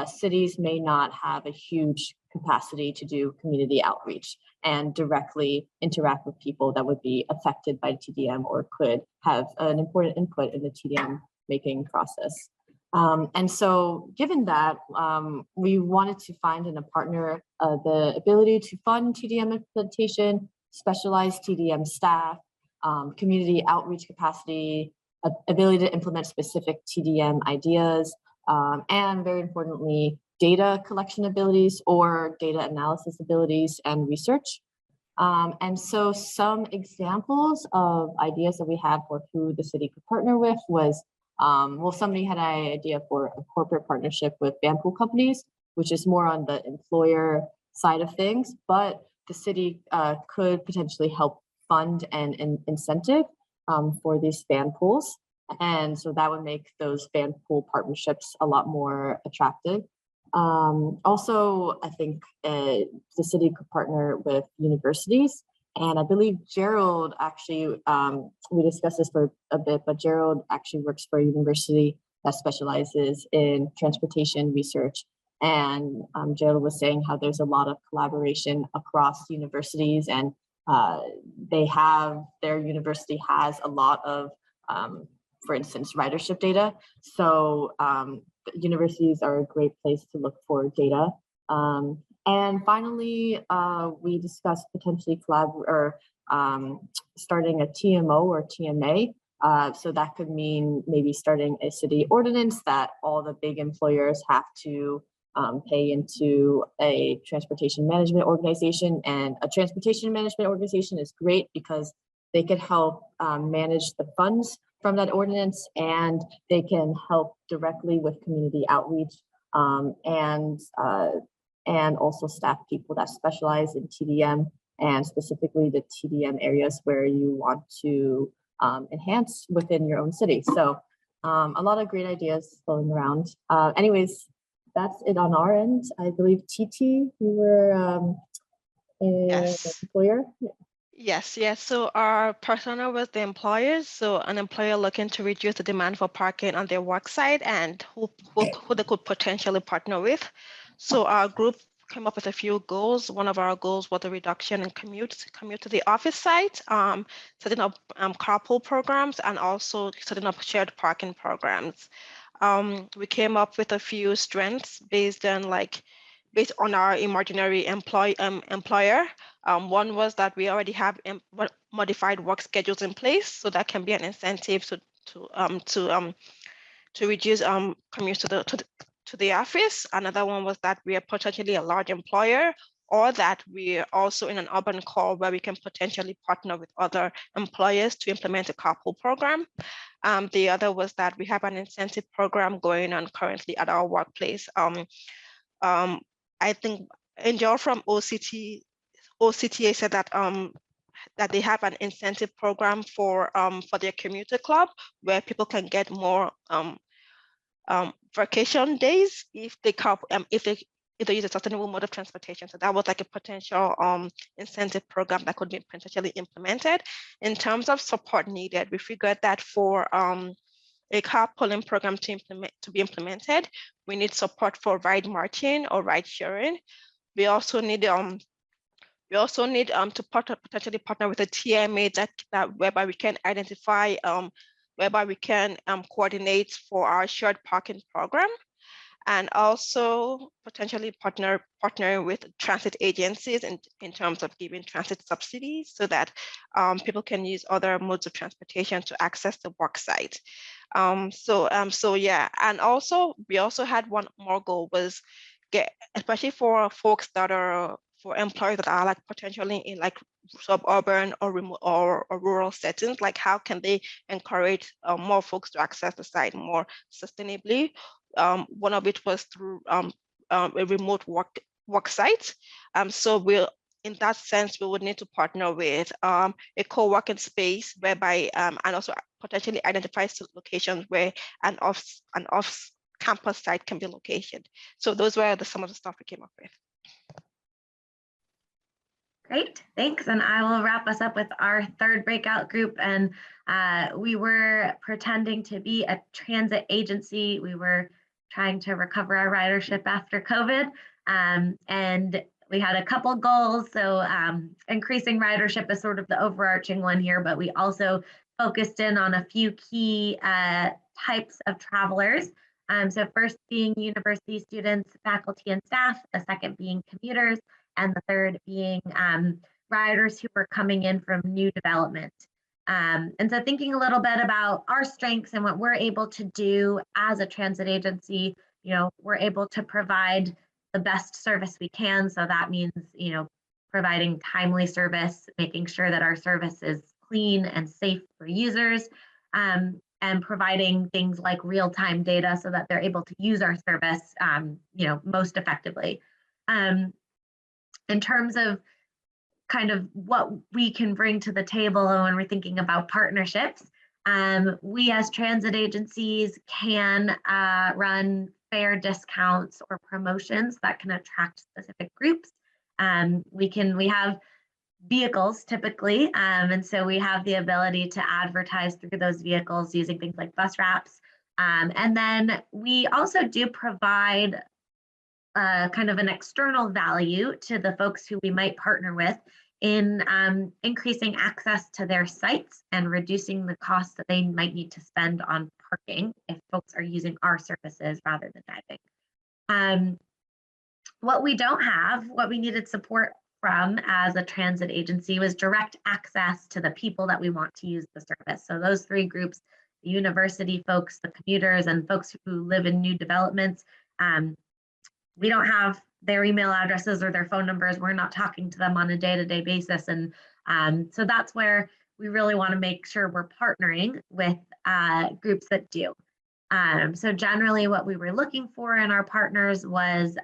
cities may not have a huge capacity to do community outreach and directly interact with people that would be affected by TDM or could have an important input in the TDM making process. And so given that, we wanted to find in a partner the ability to fund TDM implementation, specialized TDM staff, community outreach capacity, ability to implement specific TDM ideas, and very importantly, data collection abilities or data analysis abilities and research. And so some examples of ideas that we have for who the city could partner with was, well, somebody had an idea for a corporate partnership with van pool companies, which is more on the employer side of things, but the city could potentially help fund and incentive for these van pools. And so that would make those van pool partnerships a lot more attractive. Also, I think the city could partner with universities. And I believe Gerald actually, we discussed this for a bit, but Gerald actually works for a university that specializes in transportation research. And Gerald was saying how there's a lot of collaboration across universities, and their university has a lot of, for instance, ridership data. So universities are a great place to look for data. And finally, we discussed potentially starting a TMO or TMA. So that could mean maybe starting a city ordinance that all the big employers have to pay into a transportation management organization. And a transportation management organization is great because they could help manage the funds from that ordinance, and they can help directly with community outreach and also staff people that specialize in TDM and specifically the TDM areas where you want to enhance within your own city. So a lot of great ideas flowing around. Anyways, that's it on our end. I believe TT, you were an employer. Yes. So our persona was the employers. So an employer looking to reduce the demand for parking on their work site and who they could potentially partner with. So our group came up with a few goals. One of our goals was a reduction in commute to the office site, setting up carpool programs, and also setting up shared parking programs. We came up with a few strengths based on our imaginary employer. One was that we already have modified work schedules in place, so that can be an incentive to reduce commutes to the office. Another one was that we are potentially a large employer or that we are also in an urban core where we can potentially partner with other employers to implement a carpool program. The other was that we have an incentive program going on currently at our workplace. I think Angel from OCTA said that that they have an incentive program for their commuter club where people can get more vacation days if they use a sustainable mode of transportation. So that was like a potential incentive program that could be potentially implemented. In terms of support needed, we figured that for a carpooling program to be implemented, we need support for ride marching or ride sharing. We also need to potentially partner with a TMA that whereby we can identify, whereby we can coordinate for our shared parking program, and also potentially partnering with transit agencies in terms of giving transit subsidies so that people can use other modes of transportation to access the work site. So yeah, and also we also had one more goal was especially for folks that are for employees that are like potentially in like suburban or remote or rural settings, like how can they encourage more folks to access the site more sustainably? One of it was through a remote work site. So in that sense, we would need to partner with a co-working space whereby and also potentially identify locations where an off-campus site can be located. So those were some of the stuff we came up with. Great, thanks. And I will wrap us up with our third breakout group. And we were pretending to be a transit agency. We were trying to recover our ridership after COVID. And we had a couple goals. So increasing ridership is sort of the overarching one here, but we also focused in on a few key types of travelers. So first being university students, faculty, and staff, the second being commuters, and the third being riders who were coming in from new development. And so thinking a little bit about our strengths and what we're able to do as a transit agency, we're able to provide the best service we can. So that means, providing timely service, making sure that our service is clean and safe for users, and providing things like real-time data so that they're able to use our service, most effectively. In terms of kind of what we can bring to the table when we're thinking about partnerships, we as transit agencies can run fare discounts or promotions that can attract specific groups. We have vehicles typically, and so we have the ability to advertise through those vehicles using things like bus wraps. And then we also do provide kind of an external value to the folks who we might partner with in increasing access to their sites and reducing the costs that they might need to spend on parking if folks are using our services rather than driving. What we don't have, what we needed support from as a transit agency was direct access to the people that we want to use the service. So those three groups, the university folks, the commuters, and folks who live in new developments, we don't have their email addresses or their phone numbers. We're not talking to them on a day-to-day basis. And so that's where we really want to make sure we're partnering with groups that do. So generally what we were looking for in our partners was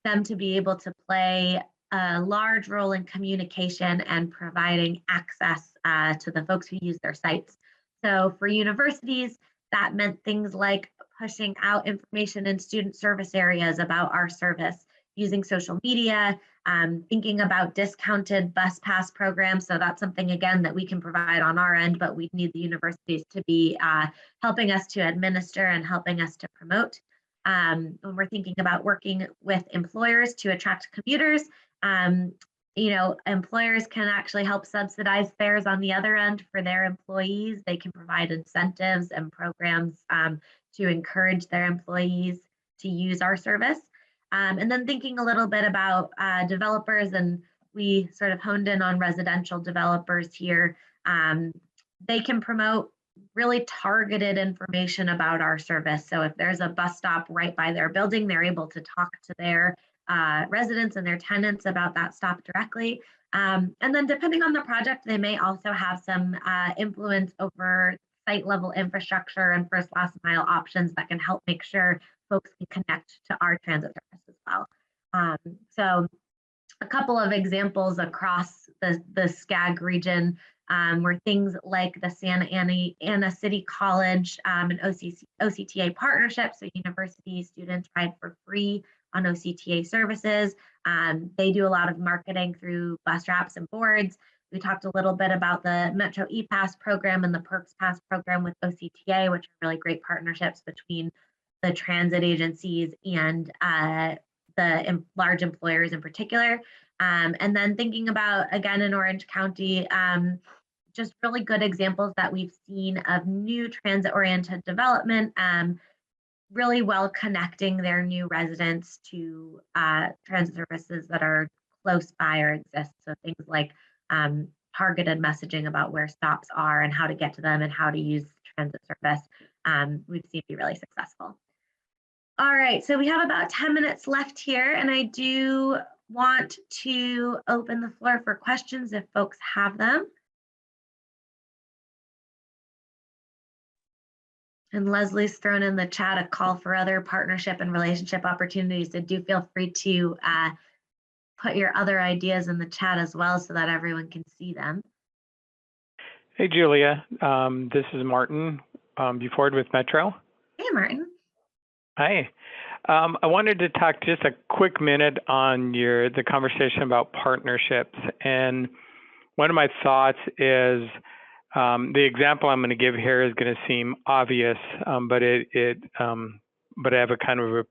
them to be able to play a large role in communication and providing access to the folks who use their sites. So for universities, that meant things like pushing out information in student service areas about our service, using social media, thinking about discounted bus pass programs. So that's something, again, that we can provide on our end, but we need the universities to be helping us to administer and helping us to promote. When we're thinking about working with employers to attract commuters, employers can actually help subsidize fares on the other end for their employees. They can provide incentives and programs to encourage their employees to use our service. And then thinking a little bit about developers, and we sort of honed in on residential developers here. They can promote really targeted information about our service. So if there's a bus stop right by their building, they're able to talk to their residents and their tenants about that stop directly. And then depending on the project, they may also have some influence over site level infrastructure and first last mile options that can help make sure folks can connect to our transit service as well. So a couple of examples across the Skaggs region were things like the Santa Ana City College and OCTA partnership. So university students ride for free on OCTA services. They do a lot of marketing through bus wraps and boards. We talked a little bit about the Metro ePass program and the Perks Pass program with OCTA, which are really great partnerships between the transit agencies and the large employers in particular. And then thinking about, again, in Orange County, just really good examples that we've seen of new transit-oriented development, really well connecting their new residents to transit services that are close by or exist. So things like targeted messaging about where stops are and how to get to them and how to use transit service, we've seen be really successful. All right, so we have about 10 minutes left here, and I do want to open the floor for questions if folks have them. And Leslie's thrown in the chat a call for other partnership and relationship opportunities. So do feel free to put your other ideas in the chat as well so that everyone can see them. Hey, Julia. This is Martin Buford with Metro. Hey, Martin. Hi. I wanted to talk just a quick minute on the conversation about partnerships. And one of my thoughts is the example I'm going to give here is going to seem obvious, but but I have a kind of a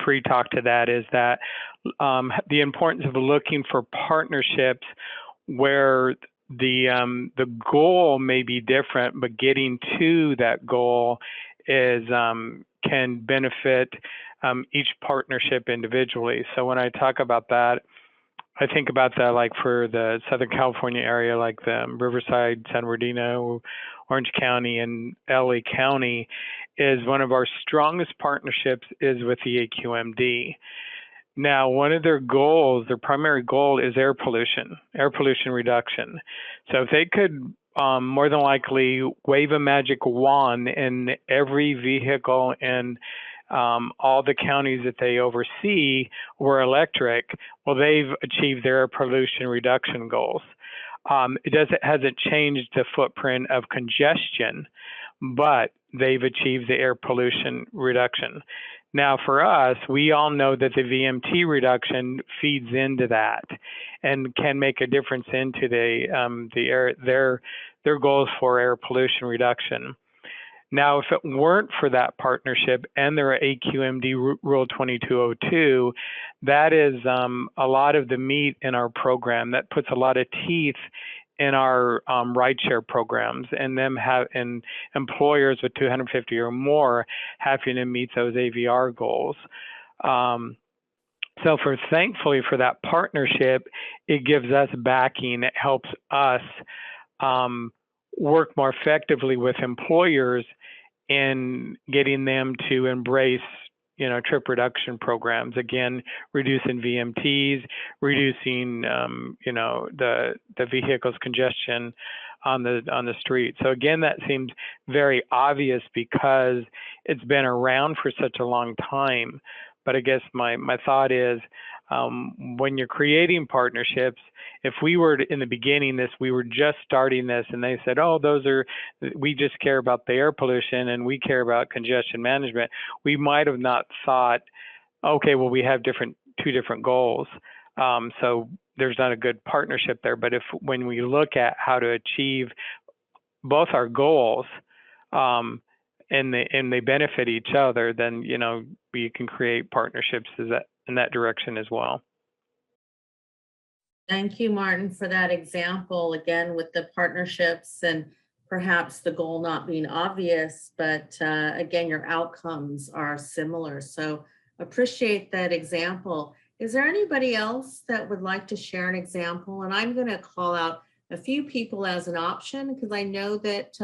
pre-talk to that, is that the importance of looking for partnerships where the goal may be different, but getting to that goal is can benefit each partnership individually. So when I talk about that, I think about that like for the Southern California area, like the Riverside, San Bernardino, Orange County, and LA County, is one of our strongest partnerships is with the AQMD. Now, one of their goals, their primary goal, is air pollution reduction. So if they could more than likely wave a magic wand in every vehicle in all the counties that they oversee were electric, well, they've achieved their air pollution reduction goals. It hasn't changed the footprint of congestion, but they've achieved the air pollution reduction. Now, for us, we all know that the VMT reduction feeds into that and can make a difference into their goals for air pollution reduction. Now, if it weren't for that partnership and their AQMD Rule 2202, that is a lot of the meat in our program. That puts a lot of teeth in our rideshare programs, and employers with 250 or more having to meet those AVR goals. So thankfully for that partnership, it gives us backing. It helps us work more effectively with employers in getting them to embrace, trip reduction programs. Again, reducing VMTs, reducing, the vehicles congestion on the street. So again, that seems very obvious because it's been around for such a long time. But I guess my thought is, when you're creating partnerships, if we were in the beginning we were just starting this and they said, oh, we just care about the air pollution and we care about congestion management, we might have not thought, okay, well, we have two different goals. So there's not a good partnership there. But when we look at how to achieve both our goals, and they benefit each other, then, we can create partnerships in that direction as well. Thank you, Martin, for that example, again, with the partnerships and perhaps the goal not being obvious, but again, your outcomes are similar. So appreciate that example. Is there anybody else that would like to share an example? And I'm going to call out a few people as an option because I know that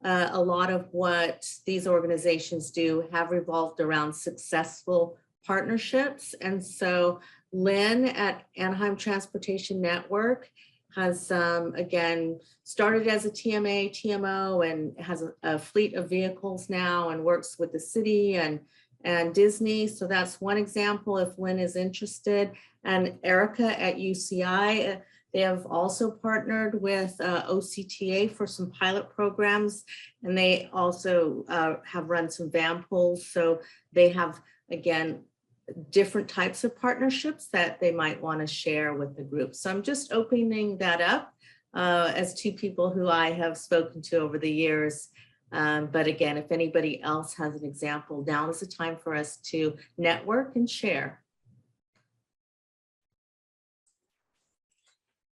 a lot of what these organizations do have revolved around successful partnerships. And so Lynn at Anaheim Transportation Network has, again, started as a TMA, TMO, and has a fleet of vehicles now and works with the city and Disney. So that's one example if Lynn is interested. And Erica at UCI, they have also partnered with OCTA for some pilot programs. And they also have run some van pools. So they have, again, different types of partnerships that they might want to share with the group. So I'm just opening that up as two people who I have spoken to over the years. But again, if anybody else has an example, now is the time for us to network and share.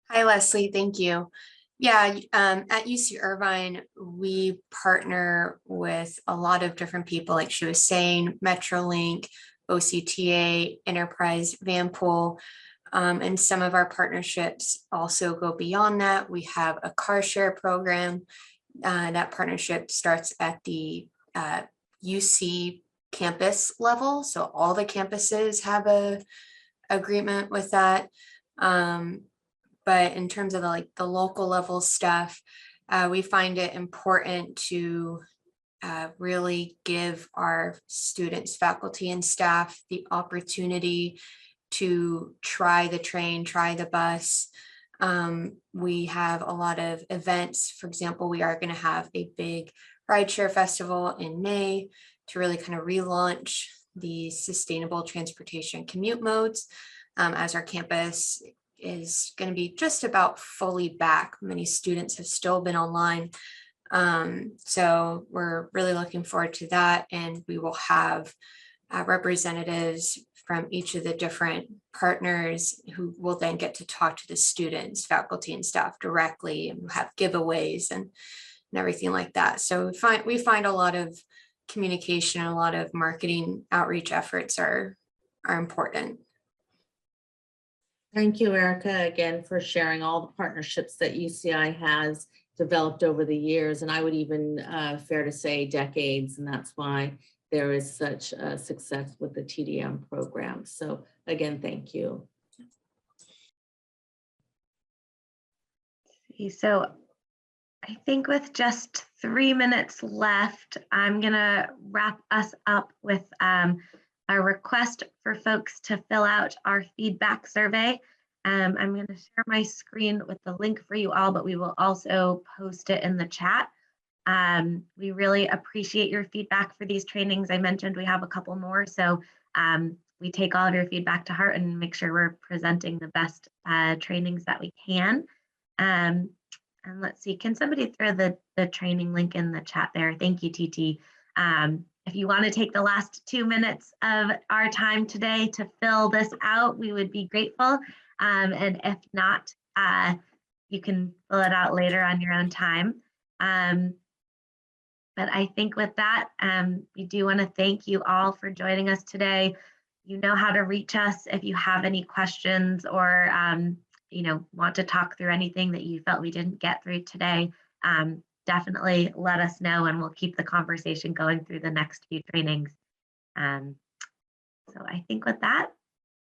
Hi, Leslie. Thank you. Yeah, at UC Irvine, we partner with a lot of different people, like she was saying, Metrolink, OCTA, Enterprise, Vanpool, and some of our partnerships also go beyond that. We have a car share program. That partnership starts at the UC campus level. So all the campuses have a agreement with that. But in terms of the local level stuff, we find it important to really give our students, faculty, and staff the opportunity to try the train, try the bus. We have a lot of events. For example, we are going to have a big rideshare festival in May to really kind of relaunch the sustainable transportation commute modes, as our campus is going to be just about fully back. Many students have still been online. So we're really looking forward to that. And we will have representatives from each of the different partners who will then get to talk to the students, faculty, and staff directly, and have giveaways and everything like that. So we find a lot of communication, a lot of marketing outreach efforts are important. Thank you, Erica, again, for sharing all the partnerships that UCI has developed over the years. And I would even fair to say decades. And that's why there is such a success with the TDM program. So again, thank you. So I think with just 3 minutes left, I'm gonna wrap us up with a request for folks to fill out our feedback survey. I'm going to share my screen with the link for you all, but we will also post it in the chat. We really appreciate your feedback for these trainings. I mentioned we have a couple more, so we take all of your feedback to heart and make sure we're presenting the best trainings that we can. And let's see, can somebody throw the training link in the chat there? Thank you, TT. If you want to take the last 2 minutes of our time today to fill this out, we would be grateful. And if not, you can fill it out later on your own time. But I think with that, we do want to thank you all for joining us today. You know how to reach us if you have any questions or want to talk through anything that you felt we didn't get through today. Definitely let us know and we'll keep the conversation going through the next few trainings. So I think with that,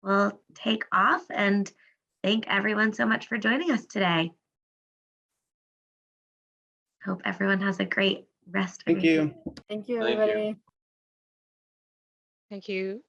we'll take off and thank everyone so much for joining us today. Hope everyone has a great rest of your day. Thank you, Thank you. everybody. Thank you.